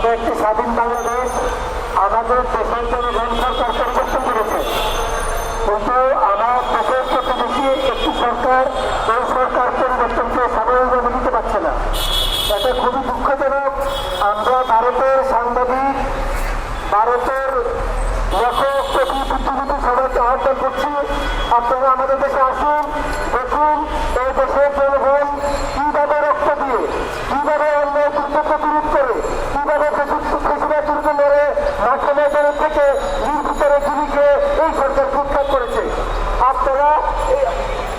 আমরা একটি স্বাধীন বাংলাদেশ, আমাদের দেশের জনগণ সরকার পরিবর্তন করেছে, কিন্তু আমার দেশের প্রতিবেশী একটি সরকার এই সরকার পরিবর্তনকে সাধারণভাবে নিতে পারছে না। এটা খুবই দুঃখজনক। আমরা ভারতের সাংবাদিক, ভারতের লেখক, কবি, বুদ্ধিজীবী সবাইকে আহ্বান করছি, আপনারা আমাদের দেশে আসুন, দেখুন এই দেশের জনগণ কিভাবে রক্ত দিয়ে, কিভাবে অন্য দুর্যোগ বিরোধ করে, কিভাবে ফেসিবাদ দুর্গ মেরে মাঠে ময়দানের থেকে নির্বিচারে গুলিকে এই সরকার উৎখাত করেছে। আপনারা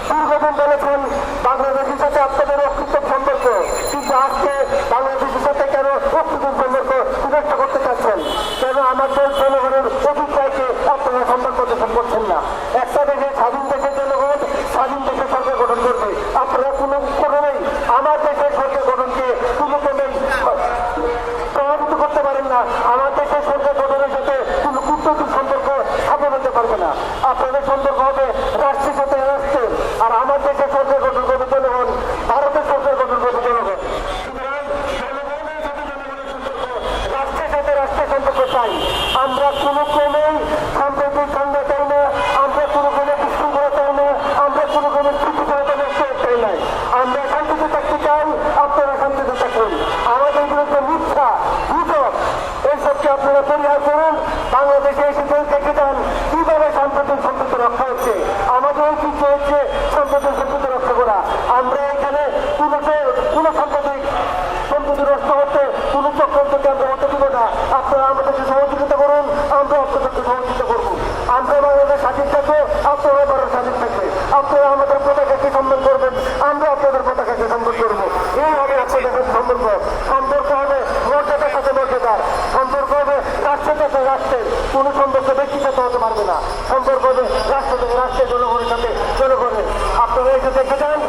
দীর্ঘদিন বলেছেন বাংলাদেশের সাথে আপনাদের অকৃত সম্পর্ক, কিন্তু আজকে বাংলাদেশের সাথে কেন অকৃত সম্পর্ক বিনষ্ট করতে চাচ্ছেন? কেন আমাদের জনগণের অভিপ্রায়কে আপনারা সম্মান প্রদর্শন করছেন না? একটা দেশে স্বাধীন দেশের জনগণ স্বাধীন দেশের সরকার গঠন করবে। আপনারা কোনো ক্রমেই আমার দেশের সরকার গঠনকে কোনো ক্রমেই প্রভাবিত করতে পারেন না। আমার দেশের সরকার গঠনের সাথে কোনো কূটনৈতিক সম্পর্ক স্থাপন হতে পারবে না। আপনাদের সম্পর্ক হবে রাষ্ট্রের সাথে রাষ্ট্রের, আর আমার দেশের সরকার গঠন করবে জনগণ, ভারতের সরকার গঠন করবে জনগণ। সুতরাং জনগণের সাথে জনগণের সম্পর্ক, রাষ্ট্রের সাথে রাষ্ট্রের সম্পর্ক চাই। আমরা কোনো ক্রমেই সাম্প্রতিক সংজ্ঞা চাই না, আমরা কোনো ক্রমে বিশৃঙ্খলা চাই না, আমরা কোনো ক্রমে স্থিতিশীলতা নষ্ট চাই নাই। আমরা শান্তিতে থাকতে চাই, আপনারা শান্তিতে থাকুন। আমাদের বিরুদ্ধে মিথ্যা গুজব এইসবকে আপনারা পরিহার করুন। বাংলাদেশে এসে দেখে যান কিভাবে সাম্প্রতিক সম্পত্তি রক্ষা হচ্ছে। আমাদের ঐতিহ্য হচ্ছে সাম্প্রতিক সম্পত্তি রক্ষা করা। আমরা এখানে কোনো সাম্প্রতিক সম্পত্তি নষ্ট হচ্ছে কোনো চক্রান্তকে আমরা হতে দিব না। আপনারা আমাদেরকে সহযোগিতা করুন, আমরা আপনাদেরকে সহযোগিতা করবো। আমরা বাংলাদেশ স্বাধীন থাকবে, আপনারা ভারত স্বাধীন থাকবে। আপনারা আমাদের পতাকাকে সম্মান করবেন, আমরা আপনাদের পতাকাকে সম্মান করবো। এই হবে আপনাদের সাথে সম্পর্ক। সম্পর্ক হবে মর্যাদার সাথে মর্যাদার, সম্পর্ক হবে রাষ্ট্রের সাথে রাষ্ট্রের। কোনো সম্পর্ক ব্যক্তির সাথে হতে পারবে না। সম্পর্ক হবে রাষ্ট্র থেকে রাষ্ট্রের, জনগণের সাথে জনগণের। আপনারা এসে দেখে যান